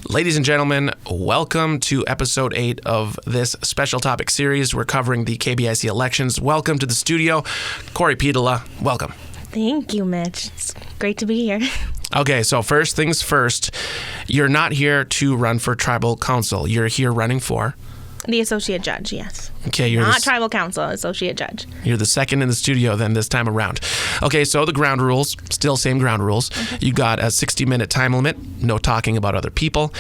Ladies and gentlemen, welcome to episode 8 of this special topic series. We're covering the KBIC elections. Welcome to the studio, Corey Pietila. Welcome. Thank you, Mitch. It's great to be here. Okay, so first things first, you're not here to run for tribal council. You're here running for? The associate judge, yes. Okay, you're not tribal council, associate judge. You're the second in the studio then this time around. Okay, so the ground rules, still same ground rules. You got a 60-minute time limit, no talking about other people.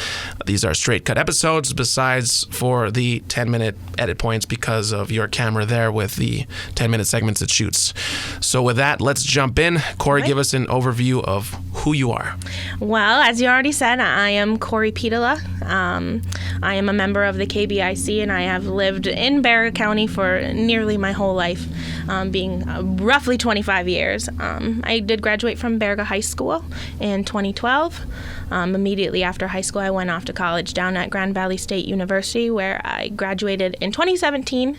These are straight cut episodes besides for the 10-minute edit points because of your camera there with the 10-minute segments it shoots. So with that, let's jump in. Corey, give us an overview of who you are. Well, as you already said, I am Corey Pietila. I am a member of the KBIC, and I have lived in Bexar County for nearly my whole life, being roughly 25 years. I did graduate from Bexar High School in 2012. Immediately after high school, I went off to college down at Grand Valley State University, where I graduated in 2017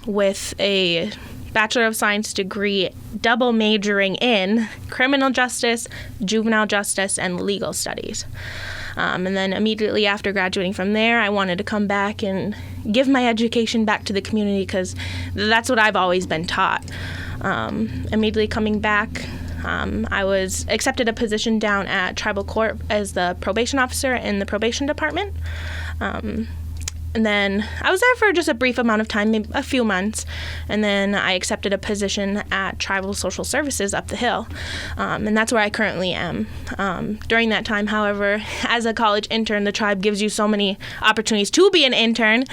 with a Bachelor of Science degree, double majoring in criminal justice, juvenile justice, and legal studies. And then immediately after graduating from there, I wanted to come back and give my education back to the community because that's what I've always been taught. Immediately coming back, I was accepted a position down at tribal court as the probation officer in the probation department. And then I was there for just a brief amount of time, maybe a few months, and then I accepted a position at Tribal Social Services up the hill, and that's where I currently am. During that time, however, as a college intern, the tribe gives you so many opportunities to be an intern,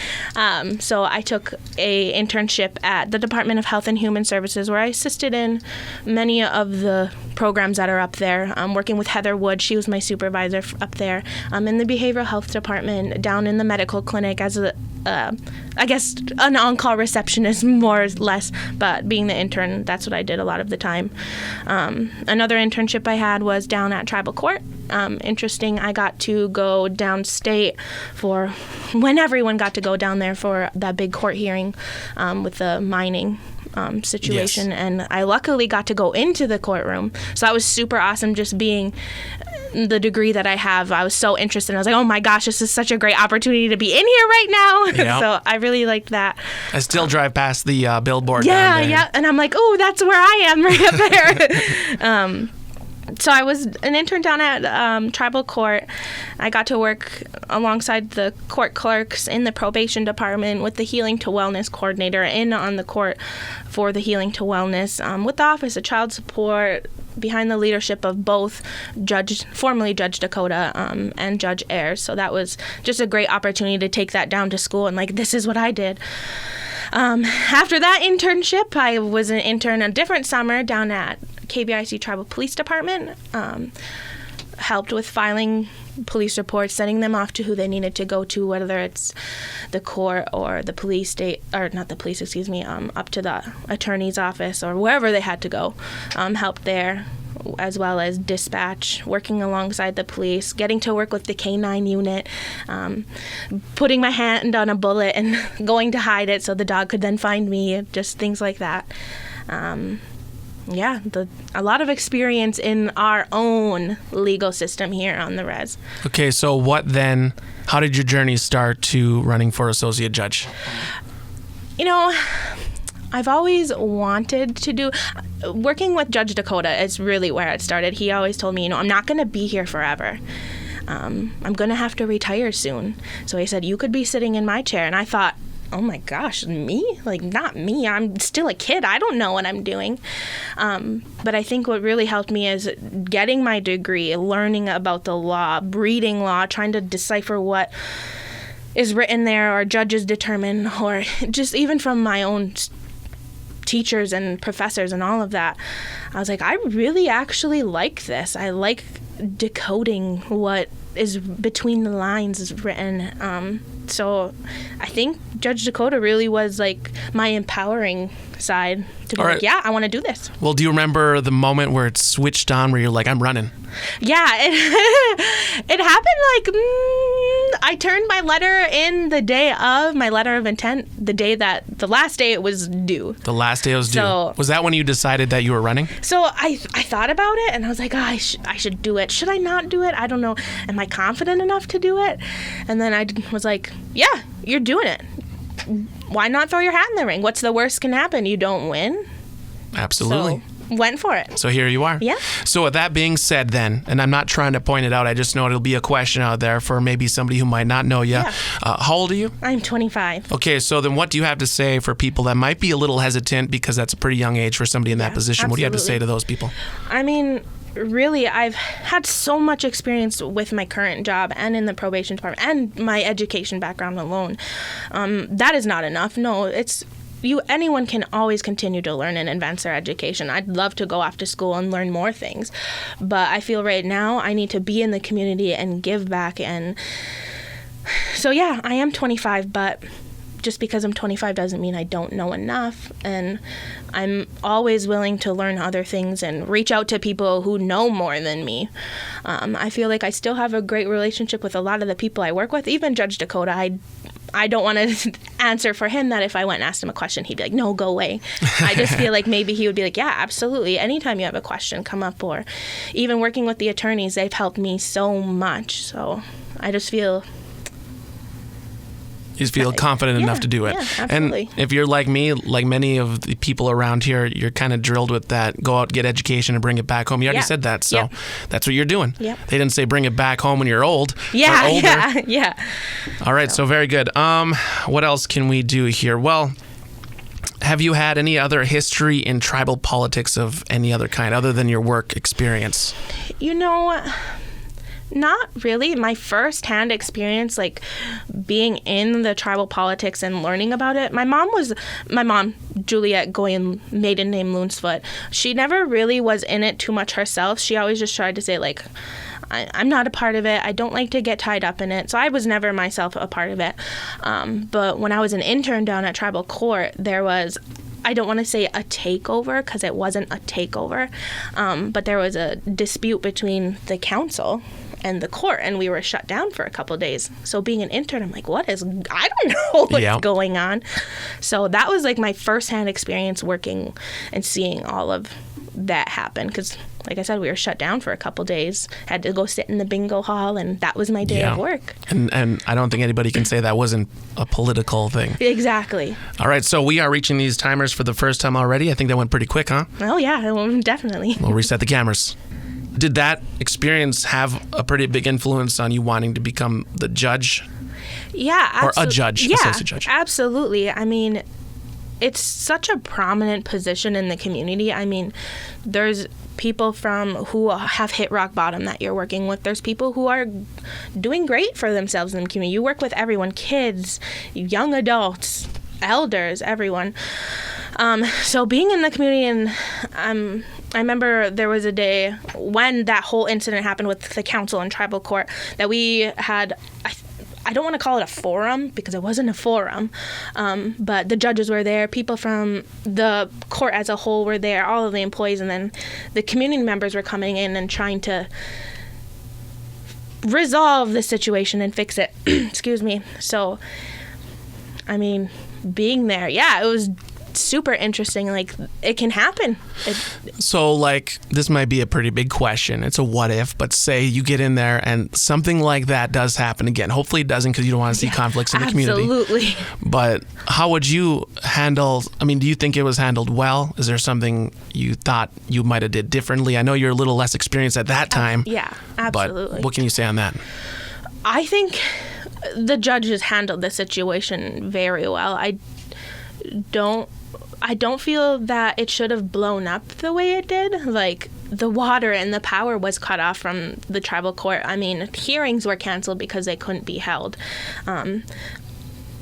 so I took a internship at the Department of Health and Human Services, where I assisted in many of the programs that are up there, working with Heather Wood. She was my supervisor up there, in the behavioral health department, down in the medical clinic as I guess an on-call receptionist, more or less, but being the intern, that's what I did a lot of the time. Another internship I had was down at tribal court. Interesting, I got to go downstate for when everyone got to go down there for that big court hearing with the mining situation. Yes. And I luckily got to go into the courtroom. So that was super awesome, just being the degree that I have. I was so interested. I was like, oh my gosh, this is such a great opportunity to be in here right now. Yep. So I really liked that. I still drive past the billboard down there. Yeah. And I'm like, oh, that's where I am right up there. So I was an intern down at tribal court. I got to work alongside the court clerks in the probation department with the Healing to Wellness coordinator and on the court for the Healing to Wellness with the Office of Child Support behind the leadership of both formerly Judge Dakota and Judge Ayers. So that was just a great opportunity to take that down to school and like, this is what I did. After that internship, I was an intern a different summer down at KBIC Tribal Police Department, helped with filing police reports, sending them off to who they needed to go to, whether it's the court or the police up to the attorney's office or wherever they had to go. Helped there, as well as dispatch, working alongside the police, getting to work with the K-9 unit, putting my hand on a bullet and going to hide it so the dog could then find me, just things like that. A lot of experience in our own legal system here on the res. Okay, so how did your journey start to running for associate judge? I've always wanted to working with Judge Dakota is really where it started. He always told me, I'm not going to be here forever. I'm going to have to retire soon. So he said, you could be sitting in my chair. And I thought, oh my gosh, me? Like, not me. I'm still a kid. I don't know what I'm doing. But I think what really helped me is getting my degree, learning about the law, reading law, trying to decipher what is written there or judges determine, or just even from my own teachers and professors and all of that. I was like, I really actually like this. I like decoding what is between the lines is written. So I think Judge Dakota really was like my empowering side to be like, yeah, I want to do this. Well, do you remember the moment where it switched on where you're like, I'm running? Yeah, it happened like I turned my letter in the day of my letter of intent, the last day it was due. The last day it was due. So, was that when you decided that you were running? So I thought about it, and I was like, I should do it. Should I not do it? I don't know. Am I confident enough to do it? And then I was like, yeah, you're doing it. Why not throw your hat in the ring? What's the worst can happen? You don't win. Absolutely. So, went for it. So here you are. Yeah. So with that being said then, and I'm not trying to point it out, I just know it'll be a question out there for maybe somebody who might not know you. Yeah. How old are you? I'm 25. Okay, so then what do you have to say for people that might be a little hesitant, because that's a pretty young age for somebody in that position? Absolutely. What do you have to say to those people? I mean, really, I've had so much experience with my current job and in the probation department and my education background alone. That is not enough. No, anyone can always continue to learn and advance their education. I'd love to go off to school and learn more things, but I feel right now I need to be in the community and give back. And so yeah, I am 25, but just because I'm 25 doesn't mean I don't know enough, and I'm always willing to learn other things and reach out to people who know more than me. I feel like I still have a great relationship with a lot of the people I work with, even Judge Dakota. I don't want to answer for him that if I went and asked him a question, he'd be like, no, go away. I just feel like maybe he would be like, yeah, absolutely. Anytime you have a question, come up. Or even working with the attorneys, they've helped me so much. So I just feel... You just feel confident enough to do it. Yeah, absolutely. And if you're like me, like many of the people around here, you're kind of drilled with that. Go out, get education, and bring it back home. You already said that, so that's what you're doing. Yep. They didn't say bring it back home when you're old. Yeah, or older. yeah. All right, so very good. What else can we do here? Well, have you had any other history in tribal politics of any other kind other than your work experience? You know, not really. My first-hand experience, like being in the tribal politics and learning about it, my mom, Juliet Goyen, maiden name Loonsfoot, she never really was in it too much herself. She always just tried to say, like, I'm not a part of it. I don't like to get tied up in it. So I was never myself a part of it. But when I was an intern down at tribal court, there was, I don't want to say a takeover because it wasn't a takeover, but there was a dispute between the council and the court, and we were shut down for a couple of days. So being an intern, I'm like, I don't know what's going on. So that was like my firsthand experience working and seeing all of that happen, because like I said, we were shut down for a couple of days, had to go sit in the bingo hall, and that was my day of work. And I don't think anybody can say that wasn't a political thing. Exactly. All right, so we are reaching these timers for the first time already. I think that went pretty quick, huh? Oh yeah, definitely. We'll reset the cameras. Did that experience have a pretty big influence on you wanting to become the judge? Yeah, or a judge, associate judge? Absolutely. I mean, it's such a prominent position in the community. I mean, there's people who have hit rock bottom that you're working with. There's people who are doing great for themselves in the community. You work with everyone, kids, young adults, elders, everyone. So being in the community, and I remember there was a day when that whole incident happened with the council and tribal court that we had, I don't want to call it a forum because it wasn't a forum, but the judges were there, people from the court as a whole were there, all of the employees, and then the community members were coming in and trying to resolve the situation and fix it. Excuse me. So, I mean, being there, it was super interesting. Like, it can happen. So, like, this might be a pretty big question. It's a what if, but say you get in there and something like that does happen again. Hopefully it doesn't, because you don't want to see conflicts in the community. Absolutely. But how would you handle, do you think it was handled well? Is there something you thought you might have did differently? I know you're a little less experienced at that time. Yeah, absolutely. But what can you say on that? I think the judges handled the situation very well. I don't feel that it should have blown up the way it did. Like, the water and the power was cut off from the tribal court. I mean, hearings were canceled because they couldn't be held.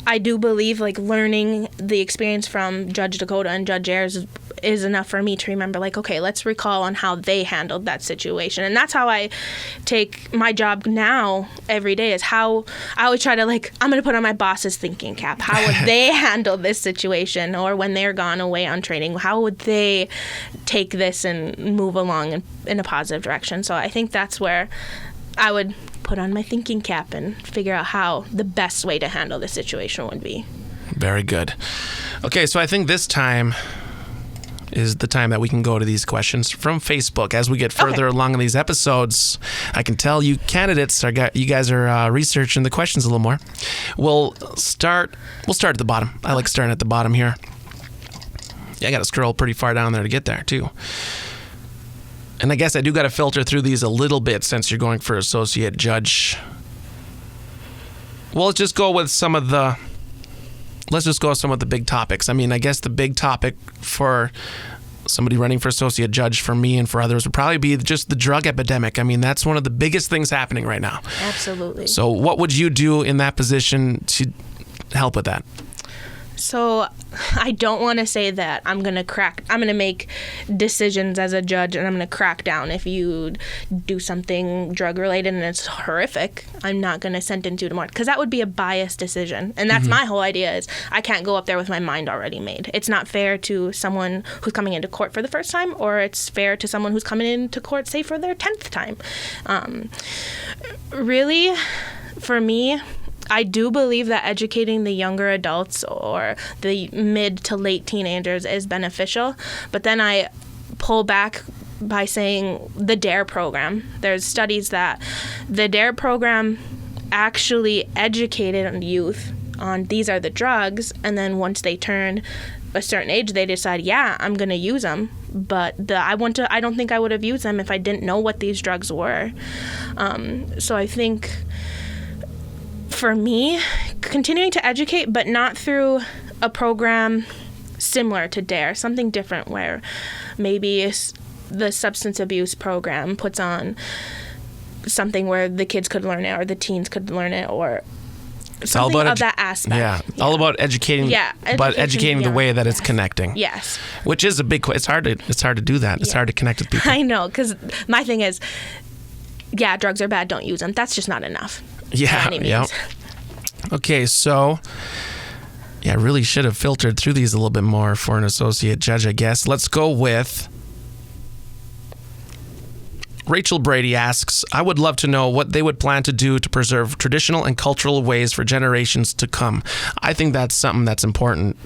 I do believe, like, learning the experience from Judge Dakota and Judge Ayers is enough for me to remember, like, okay, let's recall on how they handled that situation. And that's how I take my job now every day, is how I always try to, like, I'm going to put on my boss's thinking cap. How would they handle this situation? Or when they're gone away on training, how would they take this and move along in a positive direction? So I think that's where I would put on my thinking cap and figure out how the best way to handle the situation would be. Very good. Okay, so I think this time is the time that we can go to these questions from Facebook. As we get further along in these episodes, I can tell you candidates you guys are researching the questions a little more. We'll start at the bottom. I like starting at the bottom here. Yeah, I got to scroll pretty far down there to get there too. And I guess I do got to filter through these a little bit since you're going for associate judge. Well, let's just go with some of the big topics. I mean, I guess the big topic for somebody running for associate judge, for me and for others, would probably be just the drug epidemic. I mean, that's one of the biggest things happening right now. Absolutely. So what would you do in that position to help with that? So I don't want to say that I'm going to make decisions as a judge and I'm going to crack down if you do something drug related and it's horrific. I'm not going to sentence you to more, because that would be a biased decision. And that's my whole idea, is I can't go up there with my mind already made. It's not fair to someone who's coming into court for the first time, or it's fair to someone who's coming into court, say, for their 10th time. Really, for me, I do believe that educating the younger adults or the mid to late teenagers is beneficial, but then I pull back by saying the DARE program. There's studies that the DARE program actually educated youth on these are the drugs, and then once they turn a certain age, they decide, yeah, I'm going to use them, but I don't think I would have used them if I didn't know what these drugs were. So I think, for me, continuing to educate, but not through a program similar to DARE, something different where maybe the substance abuse program puts on something where the kids could learn it or the teens could learn it, or something of that aspect. Yeah, all about educating, but educating the way that it's connecting. Yes. Which is a big, it's hard to do that. It's hard to connect with people. I know, because my thing is, yeah, drugs are bad, don't use them. That's just not enough. Yeah. Okay, so I really should have filtered through these a little bit more for an associate judge, I guess. Let's go with Rachel Brady asks, I would love to know what they would plan to do to preserve traditional and cultural ways for generations to come. I think that's something that's important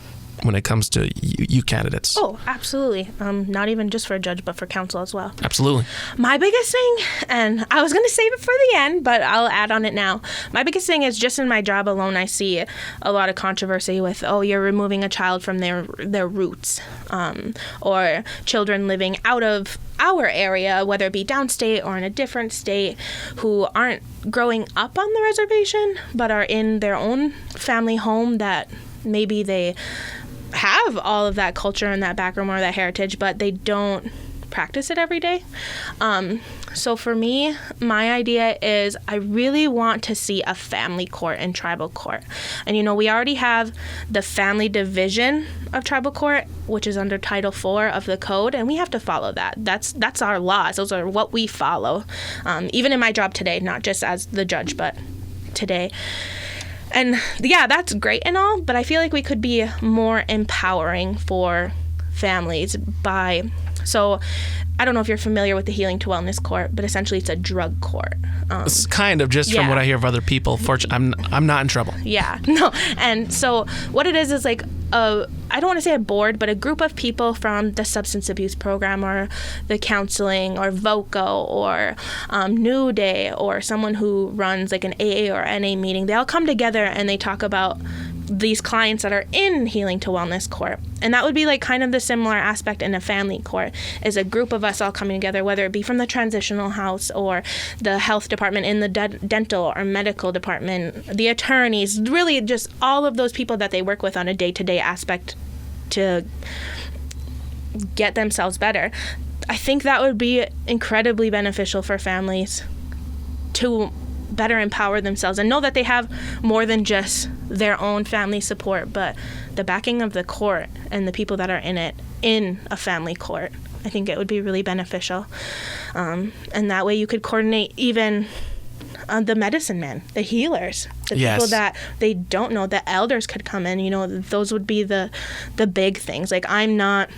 when it comes to you candidates. Oh, absolutely. Not even just for a judge, but for counsel as well. Absolutely. My biggest thing, and I was going to save it for the end, but I'll add on it now. My biggest thing is, just in my job alone, I see a lot of controversy with, you're removing a child from their roots, or children living out of our area, whether it be downstate or in a different state, who aren't growing up on the reservation, but are in their own family home that maybe they have all of that culture and that background or that heritage, but they don't practice it every day. So for me, my idea is I really want to see a family court and tribal court. And, we already have the family division of tribal court, which is under Title IV of the code, and we have to follow that. That's our laws. Those are what we follow. Even in my job today, not just as the judge, but today. And yeah, that's great and all, but I feel like we could be more empowering for families so I don't know if you're familiar with the Healing to Wellness Court, but essentially it's a drug court. It's kind of, just from what I hear of other people. Fortunately, I'm not in trouble. Yeah, no. And so what it is like I don't want to say a board, but a group of people from the substance abuse program or the counseling or VOCO or New Day or someone who runs like an AA or NA meeting. They all come together and they talk about these clients that are in Healing to Wellness Court. And that would be like kind of the similar aspect in a family court, is a group of us all coming together, whether it be from the transitional house or the health department in the dental or medical department, the attorneys, really just all of those people that they work with on a day-to-day aspect to get themselves better. I think that would be incredibly beneficial for families to better empower themselves and know that they have more than just their own family support, but the backing of the court and the people that are in it, in a family court. I think it would be really beneficial. And that way you could coordinate even the medicine men, the healers, the people that they don't know, the elders could come in, those would be the big things. Like, I'm not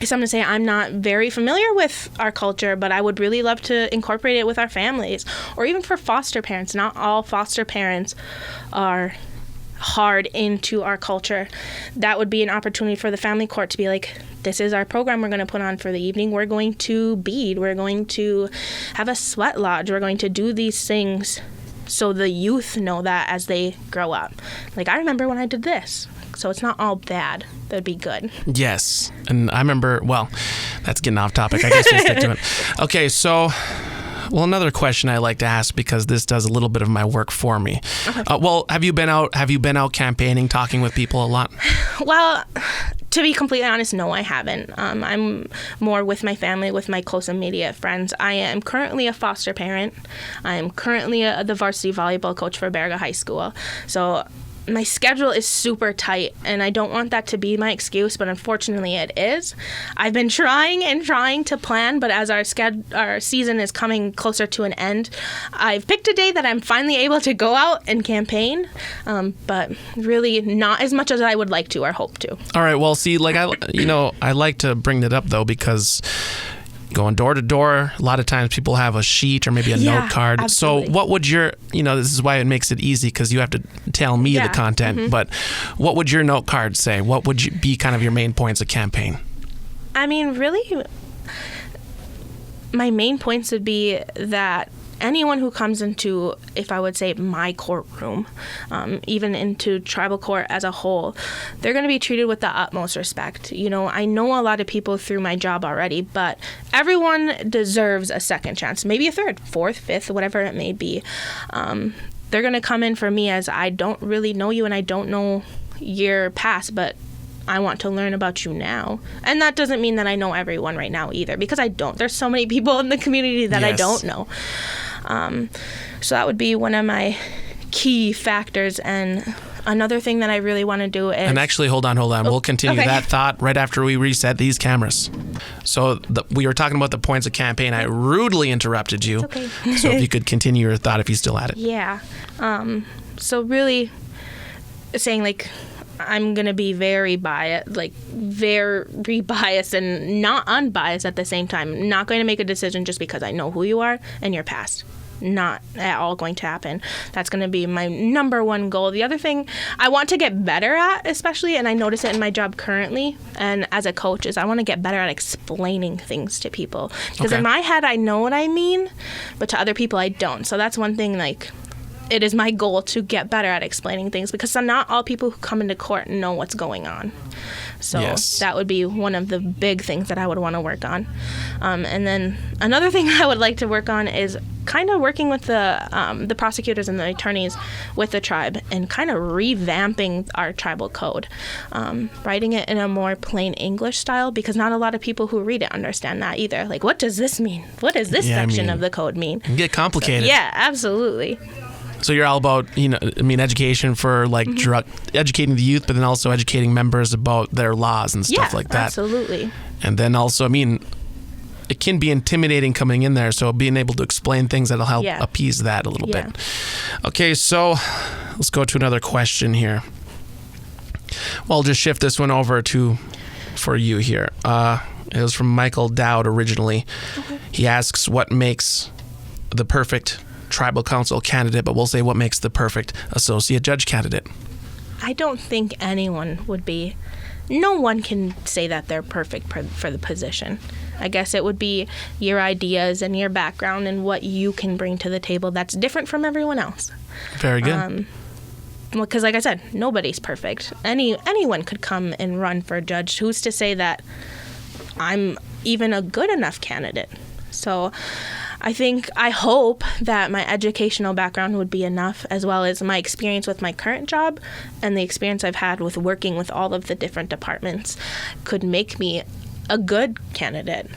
some to say I'm not very familiar with our culture, but I would really love to incorporate it with our families, or even for foster parents. Not all foster parents are hard into our culture. That would be an opportunity for the family court to be like, this is our program we're going to put on for the evening. We're going to bead. We're going to have a sweat lodge. We're going to do these things so the youth know that as they grow up. Like, I remember when I did this. So it's not all bad. That'd be good. Yes. And I remember, well, that's getting off topic. I guess we'll stick to it. Okay, so, well, another question I like to ask, because this does a little bit of my work for me. Okay. Well, have you been out campaigning, talking with people a lot? Well, to be completely honest, no, I haven't. I'm more with my family, with my close immediate friends. I am currently a foster parent. I am currently the varsity volleyball coach for Baraga High School. So my schedule is super tight, and I don't want that to be my excuse, but unfortunately it is. I've been trying to plan, but as our season is coming closer to an end, I've picked a day that I'm finally able to go out and campaign, but really not as much as I would like to or hope to. All right, well, see, like, I like to bring that up, though, because going door to door, a lot of times people have a sheet or maybe a note card. Absolutely. So what would this is why it makes it easy, because you have to tell me the content, but what would your note card say? What would be kind of your main points of campaign? I mean, really, my main points would be that anyone who comes into, if I would say, my courtroom, even into tribal court as a whole, they're going to be treated with the utmost respect. I know a lot of people through my job already, but everyone deserves a second chance, maybe a third, fourth, fifth, whatever it may be. They're going to come in for me as I don't really know you and I don't know your past, but I want to learn about you now. And that doesn't mean that I know everyone right now either, because I don't. There's so many people in the community that I don't know. So that would be one of my key factors. And another thing that I really want to do is... And actually, hold on. We'll continue that thought right after we reset these cameras. So we were talking about the points of campaign. I rudely interrupted you. It's okay. So if you could continue your thought if you still had it. Yeah. So really saying, like, I'm going to be very biased and not unbiased at the same time. Not going to make a decision just because I know who you are and your past. Not at all going to happen. That's going to be my number one goal. The other thing I want to get better at, especially, and I notice it in my job currently and as a coach, is I want to get better at explaining things to people. Because in my head, I know what I mean, but to other people, I don't. So that's one thing, like, it is my goal to get better at explaining things, because not all people who come into court know what's going on. So that would be one of the big things that I would want to work on. And then another thing I would like to work on is kind of working with the prosecutors and the attorneys with the tribe and kind of revamping our tribal code, writing it in a more plain English style, because not a lot of people who read it understand that either. Like, what does this mean? What does this section of the code mean? It can get complicated. So, yeah, absolutely. So you're all about, education for educating the youth, but then also educating members about their laws and stuff like that. Yeah, absolutely. And then also, it can be intimidating coming in there, so being able to explain things that'll help appease that a little bit. Okay, so let's go to another question here. Well, I'll just shift this one over for you here. It was from Michael Dowd originally. Okay. He asks, what makes the perfect tribal council candidate, but we'll say what makes the perfect associate judge candidate? I don't think anyone would be. No one can say that they're perfect for the position. I guess it would be your ideas and your background and what you can bring to the table that's different from everyone else. Very good. Because like I said, nobody's perfect. Anyone could come and run for a judge. Who's to say that I'm even a good enough candidate? So I hope that my educational background would be enough, as well as my experience with my current job and the experience I've had with working with all of the different departments could make me a good candidate.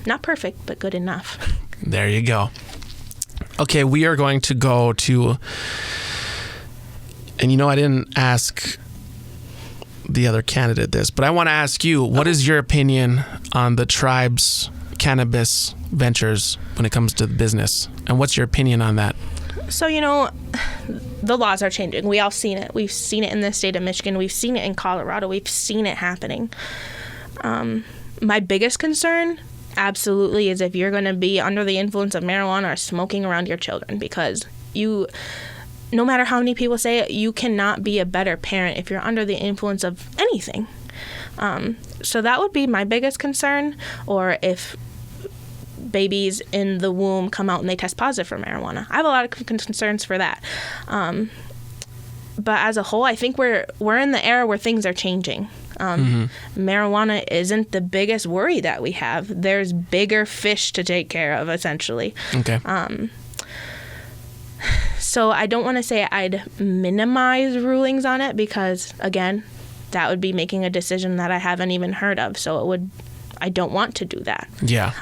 Not perfect, but good enough. There you go. Okay, we are going to go to, and I didn't ask the other candidate this, but I want to ask you, what is your opinion on the tribe's cannabis ventures when it comes to business, and what's your opinion on that? So the laws are changing. We all seen it. We've seen it in the state of Michigan. We've seen it in Colorado. We've seen it happening. My biggest concern absolutely is if you're going to be under the influence of marijuana or smoking around your children, because no matter how many people say it, you cannot be a better parent if you're under the influence of anything. So that would be my biggest concern, or if babies in the womb come out and they test positive for marijuana. I have a lot of concerns for that. But as a whole, I think we're in the era where things are changing. Marijuana isn't the biggest worry that we have. There's bigger fish to take care of, essentially. Okay. So I don't want to say I'd minimize rulings on it, because, again, that would be making a decision that I haven't even heard of. So I don't want to do that. Yeah.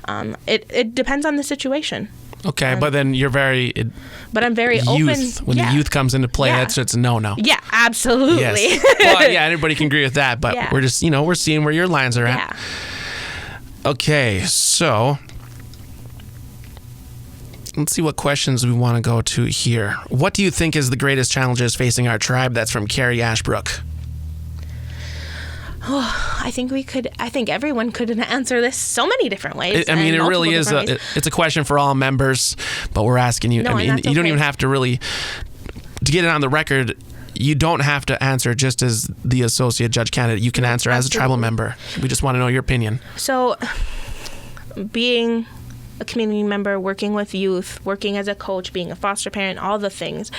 It depends on the situation. Okay, but then you're but I'm very open. When the youth comes into play, it's a no-no. Yeah, absolutely. Yes. Well, yeah, everybody can agree with that, but we're just, we're seeing where your lines are at. Yeah. Okay, so let's see what questions we want to go to here. What do you think is the greatest challenges facing our tribe? That's from Carrie Ashbrook. Oh, I think everyone could answer this so many different ways. It really is. It's a question for all members, but we're asking you. No, you don't even have to really, to get it on the record, you don't have to answer just as the associate judge candidate. You can answer as a tribal member. We just want to know your opinion. So, being a community member, working with youth, working as a coach, being a foster parent, all the things.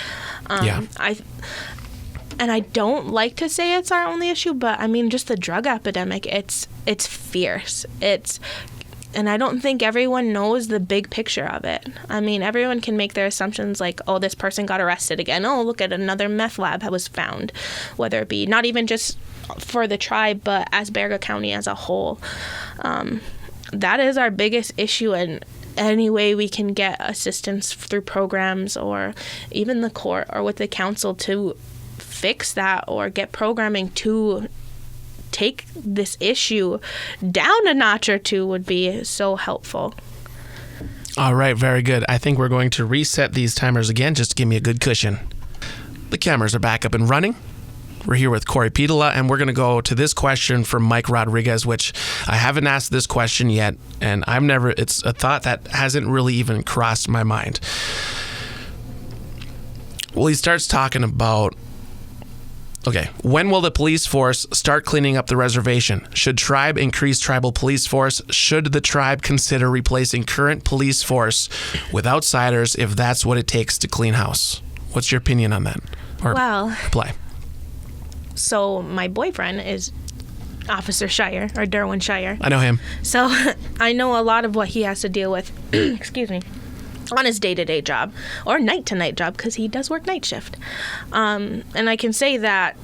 And I don't like to say it's our only issue, but just the drug epidemic, it's fierce. And I don't think everyone knows the big picture of it. Everyone can make their assumptions like, oh, this person got arrested again. Oh, look at another meth lab that was found. Whether it be not even just for the tribe, but Asperger County as a whole. That is our biggest issue, and any way we can get assistance through programs or even the court or with the council to fix that or get programming to take this issue down a notch or two would be so helpful. All right, very good. I think we're going to reset these timers again just to give me a good cushion. The cameras are back up and running. We're here with Corey Pietila, and we're going to go to this question from Mike Rodriguez, which I haven't asked this question yet, and it's a thought that hasn't really even crossed my mind. Well, he starts talking about, okay, when will the police force start cleaning up the reservation? Should tribe increase tribal police force? Should the tribe consider replacing current police force with outsiders if that's what it takes to clean house? What's your opinion on that? Reply. So my boyfriend is Officer Shire, or Derwin Shire. I know him. So I know a lot of what he has to deal with, excuse me, on his day-to-day job, or night-to-night job, because he does work night shift. And I can say that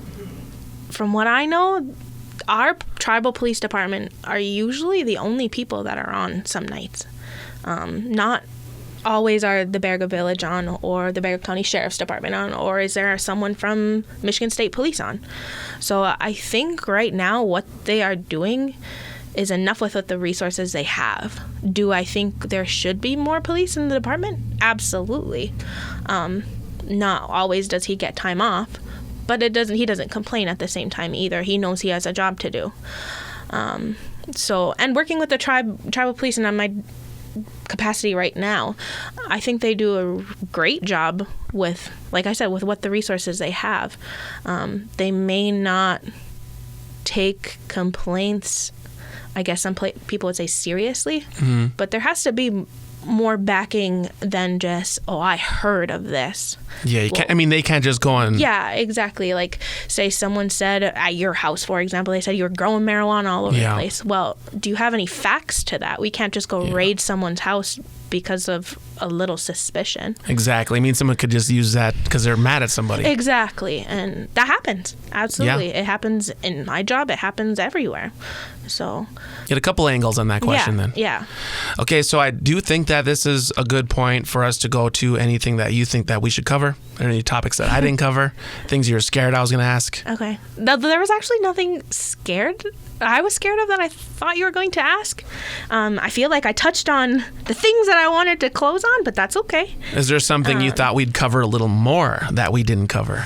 from what I know, our tribal police department are usually the only people that are on some nights. Not always are the Baraga Village on, or the Baraga County Sheriff's Department on, or is there someone from Michigan State Police on? So I think right now what they are doing is enough with the resources they have. Do I think there should be more police in the department? Absolutely. Not always does he get time off, but he doesn't complain at the same time either. He knows he has a job to do. And working with the tribal police, and on my capacity right now, I think they do a great job with, like I said, with what the resources they have. They may not take complaints, I guess some people would say, seriously, but there has to be more backing than just, oh, I heard of this. Yeah, they can't just go on. Yeah, exactly. Like, say someone said at your house, for example, they said you were growing marijuana all over the place. Well, do you have any facts to that? We can't just go raid someone's house because of a little suspicion. Exactly. Someone could just use that because they're mad at somebody. Exactly. And that happens. Absolutely. Yeah. It happens in my job. It happens everywhere. So get a couple angles on that question then. Yeah. Okay, so I do think that this is a good point for us to go to anything that you think that we should cover, any topics that I didn't cover, things you're scared I was going to ask. Okay. There was actually nothing I was scared of that I thought you were going to ask. I feel like I touched on the things that I wanted to close on, but that's okay. Is there something you thought we'd cover a little more that we didn't cover?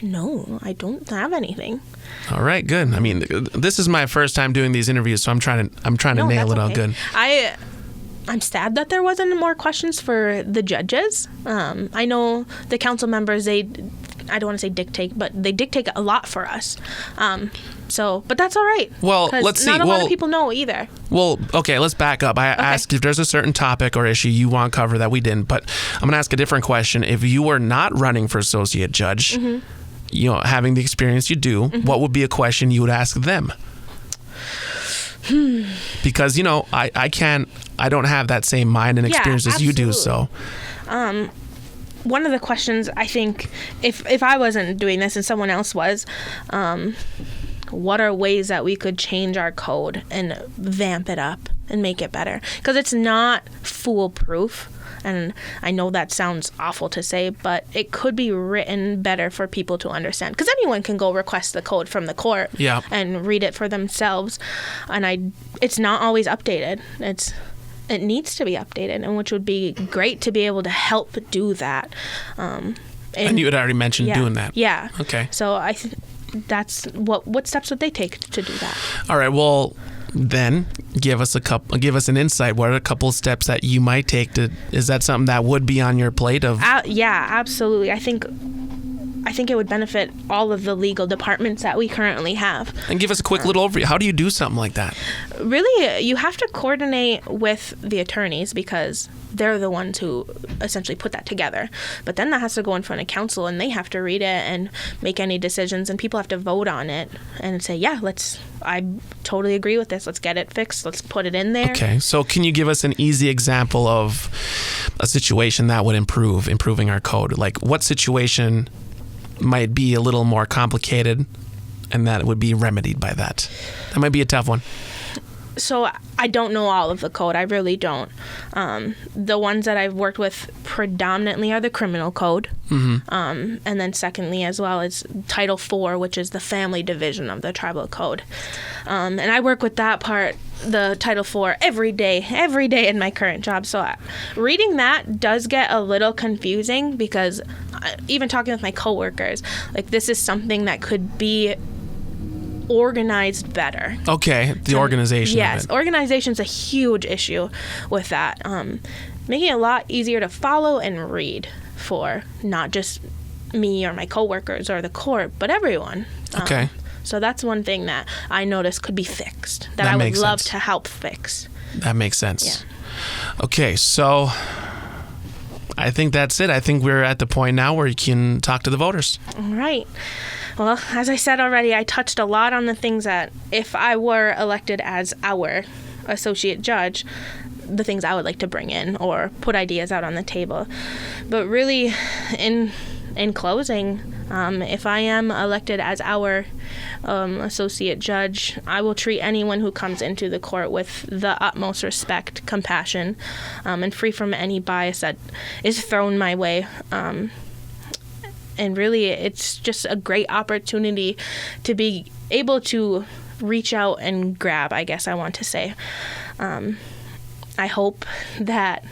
No, I don't have anything. All right, good. I mean, this is my first time doing these interviews, so I'm trying to nail it all good. I'm sad that there wasn't more questions for the judges. I know the council members, I don't want to say dictate, but they dictate a lot for us. But that's all right. Well, let's see. Not a lot of people know either. Well, okay, let's back up. I asked if there's a certain topic or issue you want covered that we didn't, but I'm going to ask a different question. If you were not running for associate judge, having the experience you do, what would be a question you would ask them? Because, I don't have that same mind and experience as you do, so. One of the questions, I think, if I wasn't doing this and someone else was, what are ways that we could change our code and vamp it up and make it better? Because it's not foolproof. And I know that sounds awful to say, but it could be written better for people to understand. Because anyone can go request the code from the court and read it for themselves. And it's not always updated. It needs to be updated, and which would be great to be able to help do that. And you had already mentioned doing that. Yeah. Okay. So that's what steps would they take to do that? All right. Well, then give us an insight. What are a couple of steps that you might take is that something that would be on your plate of? Yeah, absolutely. I think it would benefit all of the legal departments that we currently have. And give us a quick little overview. How do you do something like that? Really, you have to coordinate with the attorneys because they're the ones who essentially put that together. But then that has to go in front of council, and they have to read it and make any decisions, and people have to vote on it and say, I totally agree with this. Let's get it fixed. Let's put it in there. Okay. So can you give us an easy example of a situation that would improving our code? Like what situation might be a little more complicated and that would be remedied by that? That might be a tough one. So I don't know all of the code. I really don't. The ones that I've worked with predominantly are the criminal code. And then secondly as well is Title IV, which is the family division of the tribal code. And I work with that part, the Title IV, every day in my current job. So reading that does get a little confusing because even talking with my coworkers, like this is something that could be organized better. Okay, the organization. Yes, organization's a huge issue with that. Making it a lot easier to follow and read for not just me or my coworkers or the court, but everyone. Okay. So that's one thing that I noticed could be fixed, that I would love to help fix. That makes sense. Yeah. Okay, so I think that's it. I think we're at the point now where you can talk to the voters. All right. Well, as I said already, I touched a lot on the things that if I were elected as our associate judge, the things I would like to bring in or put ideas out on the table. But really, in closing, if I am elected as our associate judge, I will treat anyone who comes into the court with the utmost respect, compassion, and free from any bias that is thrown my way. And really, it's just a great opportunity to be able to reach out and grab, I guess I want to say. I hope that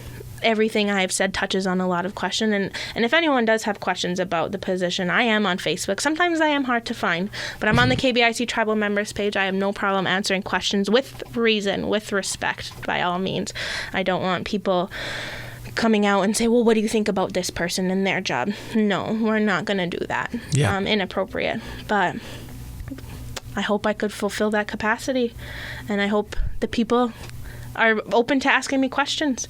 everything I have said touches on a lot of questions. And if anyone does have questions about the position, I am on Facebook. Sometimes I am hard to find, but I'm on the KBIC Tribal Members page. I have no problem answering questions with reason, with respect, by all means. I don't want people coming out and say, well, what do you think about this person and their job? No, we're not going to do that. Yeah. Inappropriate. But I hope I could fulfill that capacity, and I hope the people are open to asking me questions.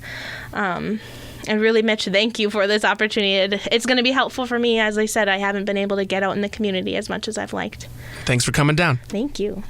And really, Mitch, thank you for this opportunity. It's going to be helpful for me. As I said, I haven't been able to get out in the community as much as I've liked. Thanks for coming down. Thank you.